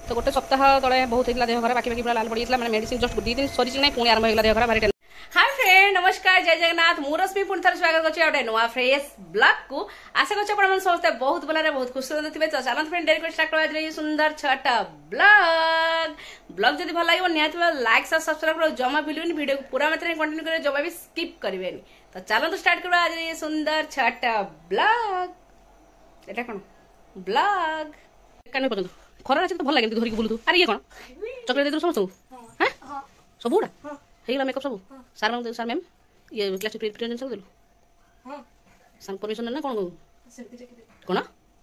तो गोटे सप्ताह तले बहुत होता देह खराब बाकी बाकी पूरा लाल पड़ी मैंने मेडिसिन जस्ट 2 दिन सरी ना पुणी आरंभ होगा देह खराब भारी। हाय फ्रेंड नमस्कार जय जगन्नाथ मु रश्मि पुणी थर स्वागत करछि गोटे नुआ फ्रेश ब्लॉग को आशा करछि आपण मन समस्त बहुत भलरे बहुत खुश रहथिबे। तो चलन फ्रेंड डेरी को स्टार्ट करबा जे सुंदर छटा ब्लॉग जदी भल लागो निहाती लाइक और सब्सक्राइब करो जमा भूलिबेनी वीडियो को पूरा मात्रा कंटिन्यू करे जमा भी स्किप करिवेनी। तो चलन तो स्टार्ट करबा आज सुंदर छटा ब्लॉग एटा कोन ब्लॉग काने पजन खरा আছে তো ভাল লাগে ধরি বুলু আরে ইয়ে কোন চকলেট দেই সমস্ত হ্যাঁ সব উড়া হেইলা মেকআপ সব স্যার ম্যাম ইয়ে ক্লাস প্রেজেন্ট सब देलु हां सांग परमिशन ना कोन कोन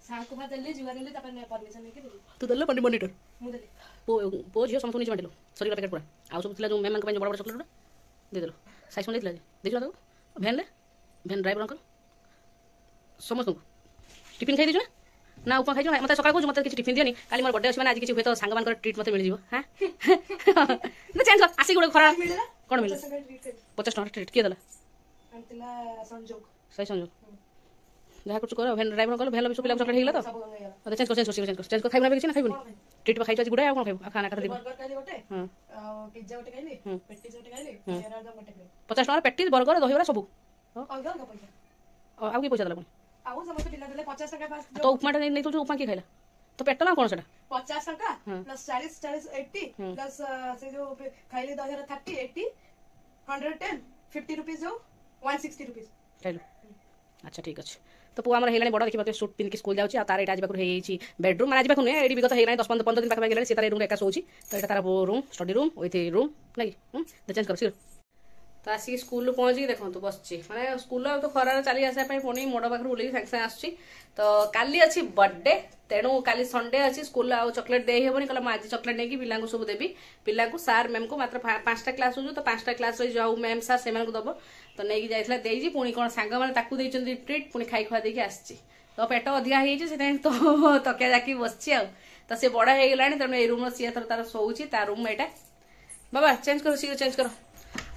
सांग को देले जुवा देले तापर परमिशन लेके देलु तू देले पंडी मॉनिटर मु देले पो जियो समस्त निज बांटिलो सरी पैकेट पूरा आ सब थिला जो मैम मन को बड़ बड़ चॉकलेट दे देलो साइज में देला देखला तो भैन ड्राइवर अंकल समस्त टिफिन खाई दिजो ना उपमा खाई मत सकाळ को मत किछि टिफिन दियनी काली मोर बर्थडे अछि माने आज किछि होय तो सांग मान कर ट्रीट मत मिल जिवो हां ना चेंज कर आसी गुड खरा कोन मिल 50 टका ट्रीट के देला अंतला संजोग सही संजोग जहा कुछ करो भेन ड्राइवर कल भेन सब पिला चॉकलेट हेला तो चेंज कर खाइबना किछि ना खाइबनी ट्रीट पे खाइछ आज गुडा कोन खाइब खाना काटा दिबो बर्गर खाली गोटे हां पिज्जा गोटे खाइली पेटीज गोटे खाइली तेरा दम गोटे 50 टका पेटीज बर्गर दही बरा सब अलगा का पैसा आ की पैसा देला आउ समस्त पिला देले 50 टका पास तो उपमा नहीं तो उपमा की खाइला तो पेट ना कोन सेटा 50 टका प्लस 40 80 प्लस से जो खाइले 30 80 110 50 रुपीस जो 160 रुपीस खाइलो अच्छा ठीक अछि। तो पुआ हमर हेलानी बड़ देखिबा सूट पिन के स्कूल जाउची आ तार एटा आजबा हेई छी बेडरूम माने आजबा ने एडी विगत हेलानी 10 15 दिन पाखा गेले से तार रूम एका सोची तो एटा तार रूम स्टडी रूम ओइथे रूम नाही द चेंज कर सिर तो आसिक स्कूल पहुँच देखो तो बसची माने स्कूल तो खरार चली आसा पुणी मोड़ पाखे ओल्ल सागे सागे आसुची। तो काली अच्छी बर्थडे तेणु काली संडे अच्छी स्कूल आ चॉकलेट दे हेबनी कहला आज चॉकलेट नहीं पिला सब देवी पिला सार मैम को मात्र 5टा क्लास हो तो 5टा क्लास जो मैम सार से दब तो नहीं जाइए देजी पुणी कौन सांग मैंने ट्रीट पुणी खाई खुआ देकी आसी तो पेट अधिका होती तो तकिया जाकि बसची आ तो सी बड़ हो गला तेणु ये रूम सी थर तार शोची तार रूम यहाँ बाबा चेंज करो सी चेंज कर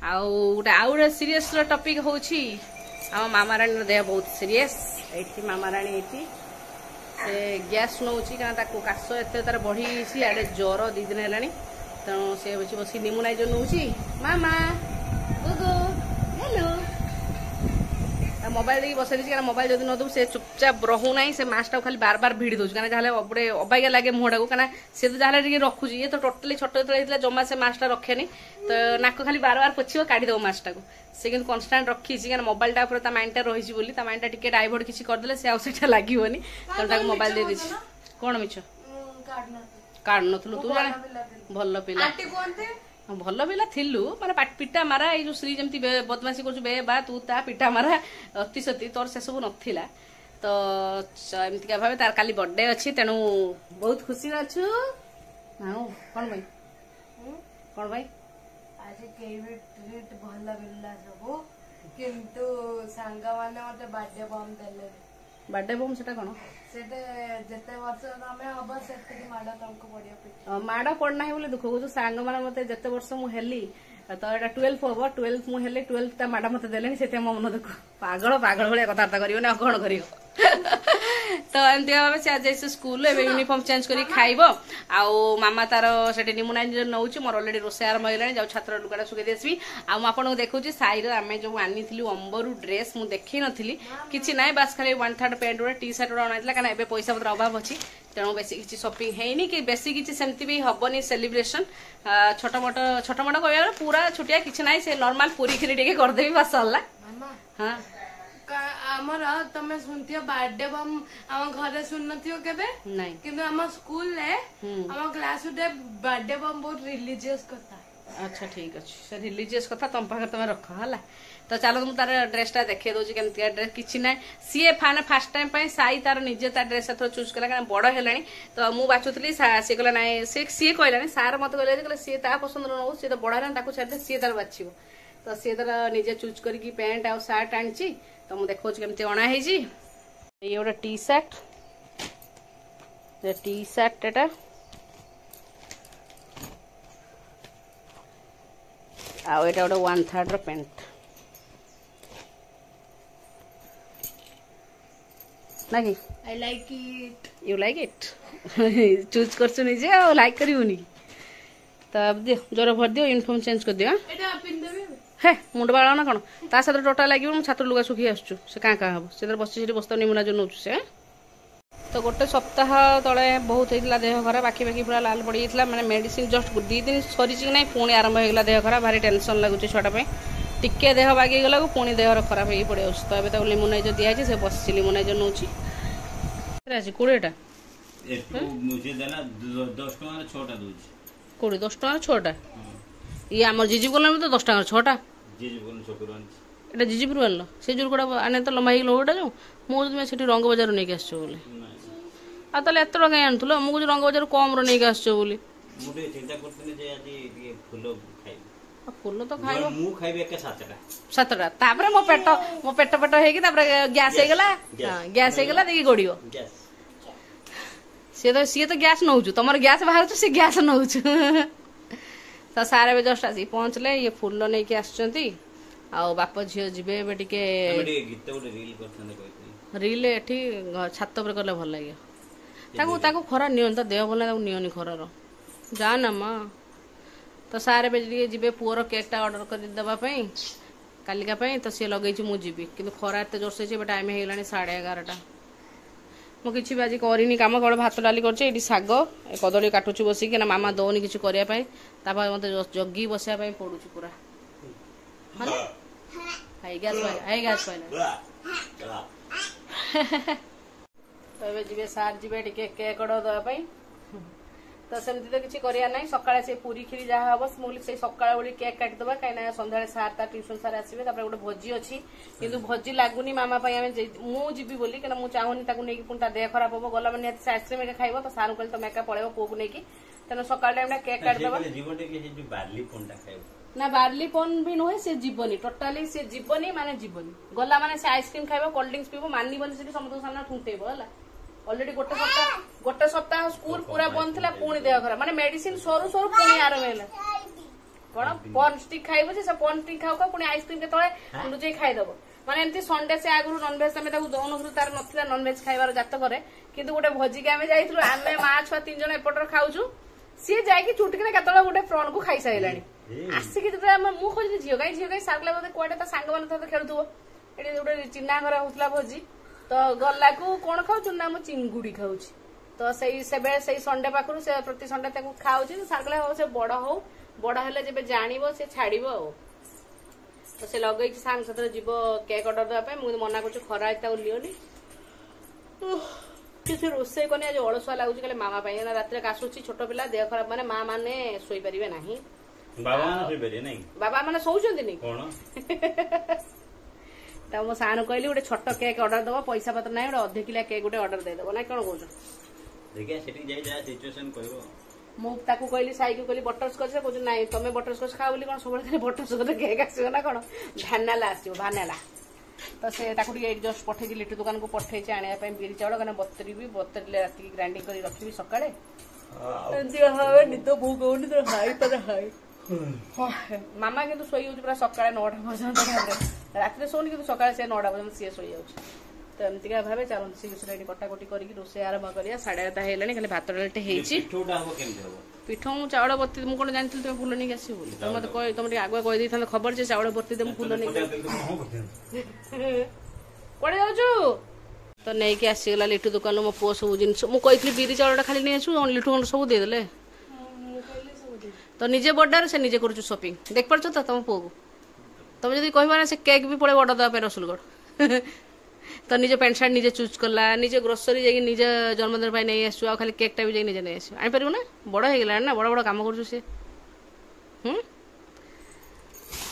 आउ गोटे सीरीयस टॉपिक होची आम मामाराणी देह बहुत सीरीयस ये मामाराणी ये से गैस नौची क्या काश एत तार बढ़ी आड़े ज्वर 2 दिन है तेणु से बस निमोनाइजर नौची मामा गुगु हेलो मोबाइल देखिए बसई देती मोबाइल जब नदू से चुपचाप रहू ना से मास्क खाली बार बार भिड़ी दूसरी क्या गोटे अबागिया लगे मुहटा को क्या सी तो जहाँ रखुची ये तो टोटाली छोट जो जमा से मास्क रखेनि तो नाक खाली बार बार पोछिब काढ़ीदेव मास्क को से कि कन्स्टाट रखी क्या मोबाइलटा ता माइंडटा रही माइंडटा टिके डाइवर्ट किसी करदे से आटा लगोनी तेणु मोबाइल दे दी कौन मिछ काढ़ नु तू जाने भल पिला भल पिला थिलु माने पिटा मारा ये श्री जमी बदमाशी कर तू ता पिटा मारा अति सती तोर से सब नथिला तो एमती भाव तार काली बर्थडे अच्छी तेणु बहुत खुशी अच्छु कौन भाई कौन भाई आज ट्रीट भल मिलला सब किंतु सांग माने मते बर्थडे बम देले बर्थडे बम सेटा कोन सेटे जते वर्ष तमे हबो सेते माडा तमको पडिया पे माडा पड़ना है बोले दुख को सांग माने मते जते वर्ष मु हेली तो एटा 12 होबो 12 मु हेले 12 ता माडा मते देलेनी सेते म मन दुख पागल पागल भले कथा करियो ना कोन करियो तो एमती भाव से आज स्कूल ए यूनिफॉर्म चेंज करी खाइबो आउ मामा तार सेठी निमोनाइजर नौची मोर ऑलरेडी रोसे आरंभ होइलानी जाउ छात्र लुगाटा सुके देसबी आ म आपन देखौची साइर आमे जो आनीथिलु अंबरु ड्रेस मु देखि नथिली किछि नाइ बस खाली 1/3 पैंट रे टी शर्ट आनाइतला काना एबे पैसा पत्र अभाव अछि तेणु बेसी किछि शॉपिंग हेनी कि बेसी किछि सेमती भी हबनी सेलिब्रेशन छोटा मोटा कहया पूरा छोटिया किछि नाइ से नॉर्मल पूरी खिरी टिके कर देबी बस हल्ला हां आमर तमे सुनथियो बर्थडे बम हम घरे सुननथियो केबे नहीं किंतु हम स्कूल ले हम क्लास उडे बर्थडे बम बहुत रिलीजियस कथा अच्छा ठीक अच्छे से रिलीजियस कथा तुम पाखे तुम रख है तो चलो तुम तार ड्रेसटा देखे दौर केमती ड्रेस किसी ना सी फाने फास्ट टाइम साई तार निजे तार ड्रेस एथर चूज कला क्या बड़ है तो मुझे बाचुली सी कहला ना सी कहला सार मत कहले सी ता पसंद नौ सी तो बड़ है छाड़े सी तार बाछिब तो सी तार निजे चूज करके पैंट आ सार्ट आनी तो मुझे देखा केमती अणा ये गोटे टी सार्ट एटा आ एटा गोटे 1/3 पैंट ना कि I like it you like it choose कर निजे आ लाइक करूनी तो दियो जोर भर दियो यूनिफॉर्म चेंज कर दियो हे मुंड बाड़ा ना कौन ता साथ टोटा लगे मुझे छात्र लुगा सुखी आसु से क्या क्या हम से बस बस्ता निमुना जो नौ से तो गोटे सप्ताह तले बहुत होता देह खराब बाकी बाकी पूरा लाल पड़ जाता मैंने मेडिसिन जस्ट 2 दिन सरी ना पुणी आरंभ होगा देह खराब भारी टेंशन लगुच छुआटा टिके देह बागे गला पुणी देह खराब हो पड़े तो ए लिमुनाइजर दिखाई से बस लिमुनाइजर नौ 20टा कोड़ी 10 टଙ୍କା 6टा ये आम जिजी बोल तो 10 टଙ୍କା 6टा এটা জিজিপুর আনল সেই জোর কোটা আনে তো লম্বা হয়ে ওটা যাও মু তুমি সেটি রঙ্গ বাজার নেই আসছো বলে আর তাহলে এত টাকা আনতুল মু কিছু রঙ্গ বাজার কম র নেই আসছো বলে ফুল তো খাইব মু খাইবে একা 7টা তারপরে মো পেট হেকি তারপরে গ্যাস হয়ে গেলা গ্যাস হয়ে গেলা দেখি গড়িব सी तो गैस नौ तुम गैस बाहर सी गैस नौ तो सारे भी जस्ट आसी पहुँचले ये फुल नहीं कि आउ बाप झील जी रिल एठी छात पर कले भल लगे खरा नि तो देह भल नियनि खरार जा ना माँ तो सारे भी जी पुअर केकटा ऑर्डर कर देवाई कालिका तो सी लगे मु जीवी कि खरा एत जोर से टाइम हो गला 11:30 मु किसी भी आज करनी कम कौन भात डाली कर शाग कदली काटुची बसिक मामा दौनी किसी करने मत जगी बसा पड़ू पूरा गैस तो जी सार जी केक ऑर्डर देवाई तो सेमती तो किसी करिया नहीं सकाळे से पूरी खीरी जहाँ हम मुझे से सकाळ बोली केक काटिदेवा कहीं सन्ध्या सार ता ट्यूशन सार आसवे गोटे भोजी अच्छी किंतु भोजी लगुनि मामा मुझी बोली क्या मुझे चाहूनी नहीं पुणी देह खराब हम गला मैंने से आइसक्रीम एक खाइब तो सार कहली तुम एका पड़ेब पुओ को लेकिन तेना सकाळ टाइम केक काटिदेवा ना बार्ली पन भी नुहे से जीवनी टोटाली से जीवनी माने जीवनी गला माने से आइसक्रीम खाइब कोल्ड ड्रिंक्स पीब मानबनी से समस्त सामने ठुंटेब है ऑलरेडी गोटे सप्ताह स्कूल पूरा बंद थी पुणी देह खराब माने मेडिसिन सरू सरू पुणी आरंभ है कौन पन स्टिक खाइब से पन स्टिक खाऊ पुणी आइसक्रीम के तले लुचई खाईदेव माने एमती संडे से आगु नॉनभेज आम दौन तार ना नॉनभेज खाइबार जात करे किंतु गोटे भोजी के आम जाइलु आम माँ छुआ 3 जन एपटर खाऊचु सी जाकि चुटकिना केतला गोटे प्रॉन को खाई साइलानी आसिक मु खोजी झील कहीं सार्ला बोधे कौटे सांग मैंने खेलुव ये गोटे चिन्ना घर होता भोजी तो गला को कौन खाऊ ना मु चिंगुड़ी खाऊँ तो से संडे पाखु से प्रति संडे खाऊ सार्ला हो से बड़ हो बड़ हेले जब जान से छाड़ तो से लगे सांग साथ जीव केक ऑर्डर देवाई मुझे मना कर खरा लियोनी किसी रोसे कनी आज अलसुआ लगुच कहे मामा रात काशुची छोट पिला देह खराब माने माँ मैंने शोई पारे ना बाबा मैंने शोचती तो मो सानू कहली गोटे छोट केक ऑर्डर दब पैसा पत्र ना गोटे अध किला केक गोटे ऑर्डर देदेव ना कौन कौन मुझे कहली साई को कहली बटरस्कच कह ना तुम बटरस्कच खाओ बोली कौन सब बटरस्कच केक आसो ना कौन भानाला आसो भानाला तो से जस्ट पठे लिटू दुकान को पठे आने बिरी चाउल कहीं बतरी रात ग्राइंडिंग कर रखी सका निद भूख हो हाई पर हाई मामा किंतु शोई पूरा सका 9टा पर्यंत रात शोनी कि सका 9टा पर्यंत सी शोई जाऊँ तो एमती भाव चलते शीघ्र ये कटाकटी कर रोसे आरंभ करा 8:30 है खाली भात डालटे पिठ मु चाउल बत्ती मुझे कौन जानी तुम फुल नहीं आसो तुम मत तुम आगे कही था खबर से चाउल बत्ती दे फुल नहीं कड़े जाऊ तो नहीं कि आसीगला लिटू दुकान मो पुओ सब जिन मुझे बिरी चाउलटा खाली नहीं आसू लिटू सब देदेले तो निजे बर्थडे से निजे कर शॉपिंग देख पार्छ तो तुम पुओ को तुम जब कह से केक भी पड़े ऑर्डर देवाई रसुलगढ़ तो निजे पैंट सार्ट निजे चूज कला निजे ग्रोसरी जाकि निजे जन्मदिन पर नहीं आसु खाली केकटा भी निजे नहीं आसु आनी पार ना बड़ हो गला ना बड़ बड़ कम कर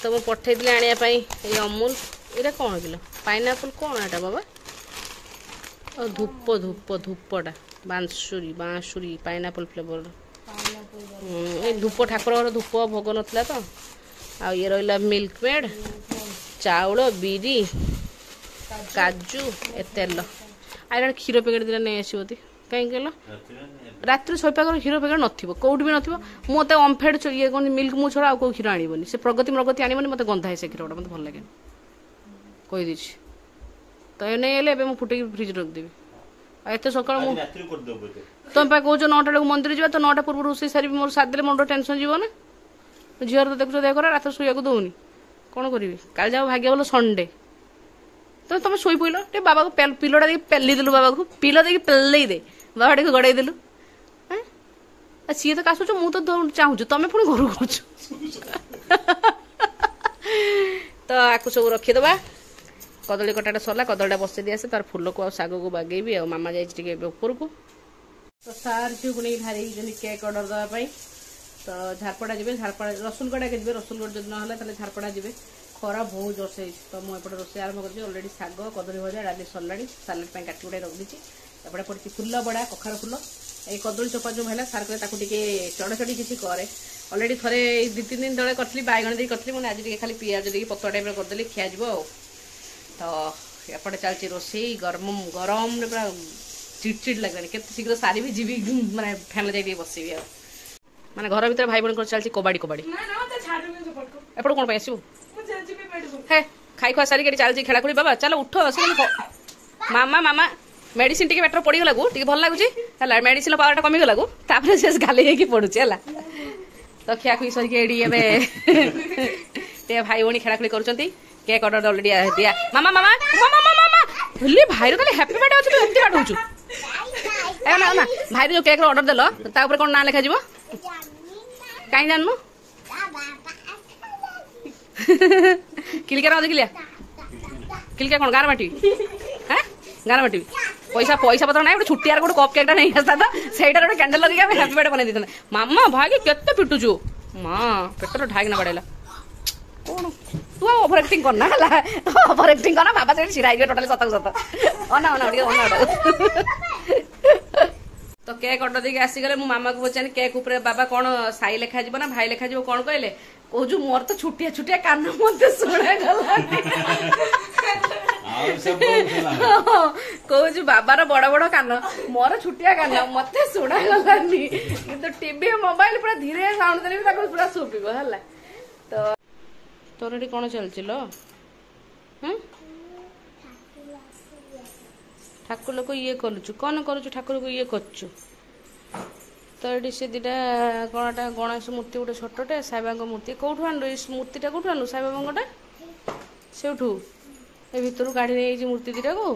तो मुझे पठे आने ये अमूल ये कौन किलो पाइनएप्पल कौन एटा बाबा और धूप धूप धूपटा बांसुरी पाइनएप्पल फ्लेवर धूप ठाकुर धूप भोग नाला तो आ ये रहा मिल्क मेड चाउल बिरी काजू ए तेल आइला क्षीर पैकेट दिला नहीं आसो कहीं कहल रात शोपाक क्षीर पैकेट नौट भी नत अम्फेड ये कौन मिल्क मु छड़ा आउ क्षीर आनबनी से प्रगति मृगति आनबनी मत गंधाए से क्षीर मत भल लगे कहीदी तो ये नहीं फुटे फ्रिज रखदेवी एत सकाल रात्रि तुम पा कौच 9टा बेलू मंदिर जा तो 9टा पूर्व रोषे सारी मोर साथ देले मुंड टेंशन जीव ना झीर तो देखुच देह खरा रात शुआ दौनी कौन करी काल जाओ भाग्य बोल संडे तो तुम शोई पड़ल टे बाबा को पिलोटा देखिए पेली देलु बाबा को पिलो देखिए पेल दे बाबा टे गड़े देलु सी तो काशुच मु तो चाहूँ तुम पुणी घर कौच तो आपको सब रखीदबा कदली कटाटा सरला कदलीटा बसई दी आसे तार फुल को शाग को बागेबी आ मामा जाइए ऊपर को तो सार झील को नहीं भारी केक अर्डर देवाई तो झारपड़ा जी झारपड़ा रसुलगड़ा के जी रसुलगढ़ जब ना झारपड़ा जी खरा बहुत जोर से तो मुझे रोसे आरंभ कर अलरेडी शाग कदली भजा डाली सरला सालाड पर काटी गुड़ा रखी एपटे पड़ी फुल बड़ा कखार फुल ये कदली चोपा जो है सार कहे चढ़ा चढ़ी किसी करे अलरेडी थे 2-3 दिन तले करी बैगण दी करी मैंने आज खाली पियाज देकी पतला टाइप करदेली खिया तो एपटे चलती रोसे गरम गरम पूरा चिड़चिड़ लगे के शीघ्र सारी भी जीवी मैंने फैन जाए बसबी मैंने घर भर भाई बहन चलती कबाड़ी कबाड़ी एपट कौन आसबू हे खाई खुआ सारी चलती खेलाखुड़ी बाबा चलो उठ मामा मामा मेडिसिन टी पेटर पड़गला को भल लगुच है मेडिसिन पावर कमीगला को से गाली पड़ुचे है तो खियाखुई सरिक भाई भौणी खेलाखुड़ी कर केक अर्डर अलरेडी दिया मामा मामा मामा मामा होली भाई खाली हैप्पी बर्थडे अच्छे एमती बाटुचु ना ना भाई जो केक अर्डर देल तापर कौन ना लिखा जीव कहीं जानमु किलिका देखिलिया किलिका कौन गार बाटी हाँ गार बाटी पैसा पैसा पत्र ना छुट्टियार गोटे कप केकटा नहीं आसता तो सहीटा गोटे कैंडल लगे हैप्पी बर्थडे बना देते मामा भाई केते पिटुचु माँ पेटर ढाकिना पड़ेगा कौन तू ओवर एक्टिंग करना है ओवर एक्टिंग करना बाबा से छिराई टोटली सत सत अना अना तो केक अर्डर देके आसीगले मो मामा को पचारि केक ऊपर बाबा कौन साई लेखा जीव ना भाई लेखा जीव कौन कहले कहूँ मोर तो छुटिया छुटिया कान मत शुणा गला कहूँ बाबार बड़ बड़ कान मोर छुटिया कान मत शुणा गलानी कि टीवी मोबाइल पूरा धीरे साउंड देले पूरा शुभिब है तो तोर ये कौन चलती लो ठाकुर को ये करुचु कौन करुचु ठाकुर को ये करचु तो ये से दीटा कौनटा गणेश मूर्ति गोटे छोटे साईबा मूर्ति कौटू आणु मूर्तिटा कौटू आणु साईबाबाटा से भर काढ़ी नहीं मूर्ति दीटा को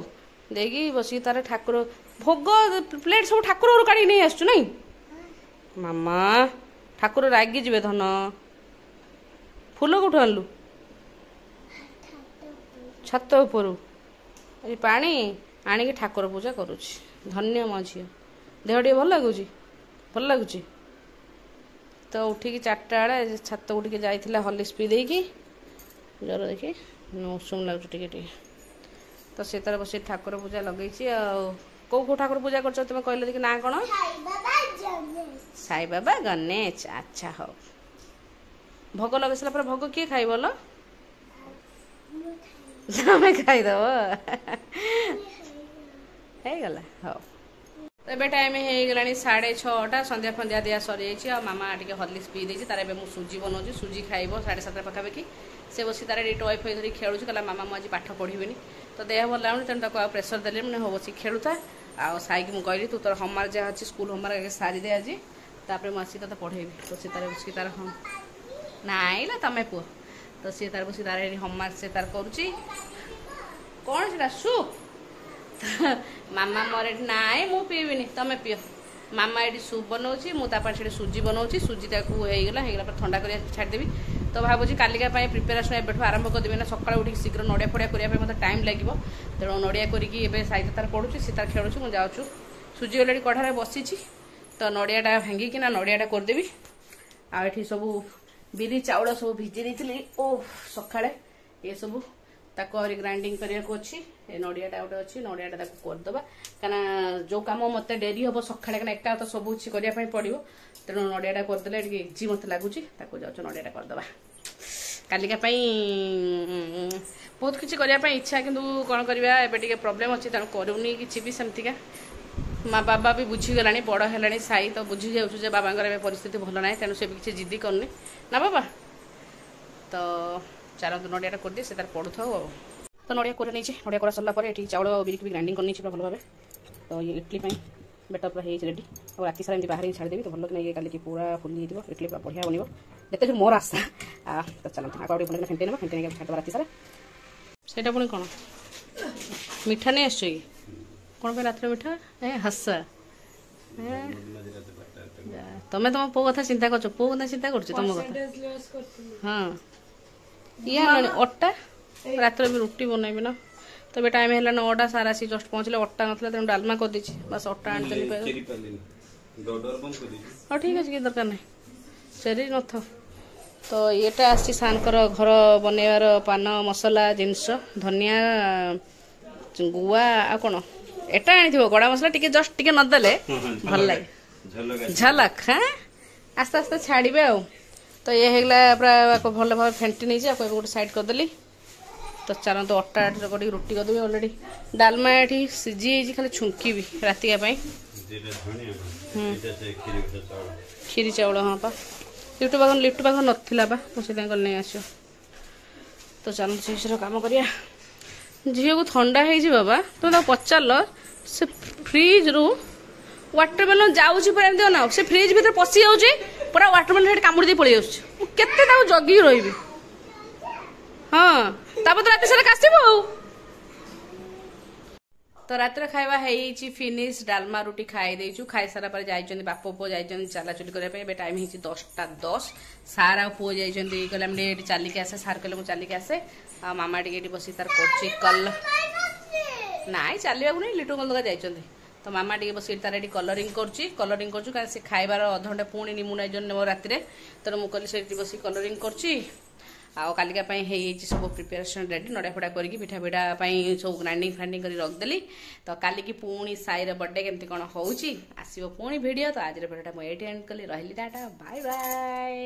देगी बस तार ठाकुर भोग प्लेट सब ठाकुर काढ़ी नहीं आसु नहीं मामा ठाकुर रागी जीवे धन फूल कौटू आणलु छत उपरू पानी आनिक ठाकुर पूजा करुच्ची धन्य मो झी देह टे भल लगुच तो उठिकी 4टा बेले छत उठिके जाइला हॉर्लिक्स पी देकी जर देखी उषुम लगुच टे तो से तार बस ठाकुर पूजा लगे कौ ठाकुर पूजा कर तुम कहल देखी ना कौन साई बाबा गणेश अच्छा हो भोग लगे सारा भोग किए खाई बोल तमें खाईदब गला हाँ तो ये टाइम हो गला 6:30 संध्या फंध्या दिया सरी जाइए मामा टे हॉर्लिक्स पी देती तार मुझे सुजी बनाऊँ सुजी खाइब 7:30 पाखापाखि से बस तार टॉय फय धरी खेलुँ कहला मामा मुझे पाठ पढ़ी तो देह भल लगुनि तेणु प्रेसर देली मैंने हो बस खेलुता आ साईक मुझे कहली तू तोर होमवर्क जहाँ अच्छी स्कूल होमवर्क सारी दे आज तापर मुझे तो पढ़ेबी तो सी तार बस तार हम नाइला तमें पुह तो सी तार बस तार होमवर्क से तार करुच्ची कौन से सूप मामा मोर नाई मु पीबिनी तमें पियो मामा ये सूप बनाऊँगी मुझे सुजी बनाऊँगी सुजी होगला ठंडा कर छाड़देवी तो भावुँ कालिका प्रिपेरेसन एबठू आरंभ करदेवी ना सकाल उठ शीघ्र नड़िया फड़िया करने मतलब टाइम लगे तेणु नड़िया करके साइड तार पड़ू सी तार खेलुँ मुझे जाऊँ सुजी अलरेडी कढ़ारे बसी तो नड़ियाटा भांगिकी ना नड़ियाटा करदेवी आठी सब बिरी चाउल सब भिजी देती ओ सका ये सब ताको ग्राइंडिंग करने को अच्छी नड़ियाटा गोटे अच्छी नड़ियाटा करदे कहीं जो कम मत डेरी हम सका एका तो सब किसी करने पड़ो तेणु नड़ियाटा करदे इजी मत लगुच जाऊँ नड़ियाटा करदे कालिका बहुत किसी करने इच्छा किंतु कौन करवा एबे प्रोब्लेम अच्छी तेणु करूनी कि भी सेमतिका माँ बाबा भी बुझीगला बड़ है साई तो बुझी जाऊँ बाबा परिस्थिति भल ना तेणु से भी किसी जिद्दी करनी ना बाबा तो चलते नड़ियाटा कर दिए तार पड़ू था तो नड़िया कर नहीं नड़िया कर सारा चाउल बिरी भी ग्राइंडिंग कर भल भाव तो ये इडली बेटर पूरा रेडी और राति सारा एमती बाहर छाड़देवी तो भल कि नहीं काली पूरा फुली इडली पूरा बढ़िया बनब जिते जो मोर आशा तो चलते आगे भल फेंटे ना फेंटे नहीं छाड़ राति सारा से पुणी कौन मिठा नहीं आस कौन पे रात मिठा ए हसा तमें तुम पो कथा चिंता कर पो कथा चिंता कर तुम कथा हाँ ये अट्टा रात रुटी बनैबी ना तो बे टाइम है 9टा सारा सी जस्ट पहुँचले अट्टा ना तेणु डालमा कर दी बस अट्टा आनी हाँ ठीक अच्छे कि दरकार नहीं चेरी न तो येटा आसी सानकर घर बनैबार पान मसला जिनस धनिया गुआ आ कौन एटा आनी गड़ा मसला टिके जस्ट टिके नदेले भल लगे झलक हाँ आस्ते आस्ते छाड़े आ तो ये होगला पूरा भल भाव फेंटी नहीं गोटे साइड करदेली तो चलते अट्टा रुटी करदेवी अलरेडी डालमा ये सीझी खाली छुंकी भी रातिका खीरी चाउल हाँ पा लिफ्ट पाख नाला बा मुझे नहीं आस तो चलते से कम करिया झील को ठंडा हो बाबा तुम पचार से फ्रिज रु वाटरमेलन जाऊँगी पूरा एमती ना से फ्रिज भीतर पशि जाऊँगी पूरा वाटरमेलन कामुड़ी पड़े जाते जगिकी रही हाँ तापर तो रात सारा कासब तो रात खाଇବା ହେଇଛି फिनिश डालमा रुटी खाई देचु खाई सारा पर जाइछन बाप पो जाइछन चलाचुली करे पे टाइम ହେଇଛି 10:10 सारा पो जाइछन कहले हम एटी चलिक आसे सार कहले मु चलिक आसे आ मामा टिके बसी तार करछि कल नाइ चलिबा नै लिटो कल लगा जाइछन तो मामा टिके बसी तार एटी कलरिंग करछि कारण से खाइबार अधघंटे पुणी निमुना जन राति तो मु कहली से बसी कलरिंग करछि आउ कालिका सब प्रिपेरेसन रेडी नड़िया फड़ा करके पिठा पिठा सब ग्राइंडिंग फ्राइंडिंग कर रखदेली तो काली की पुणी साईर बर्थडे केमती कौन होउची आसीबो पुणी वीडियो तो आज वीडियोटा मुझे एंड कली रही टाटा बाय बाय।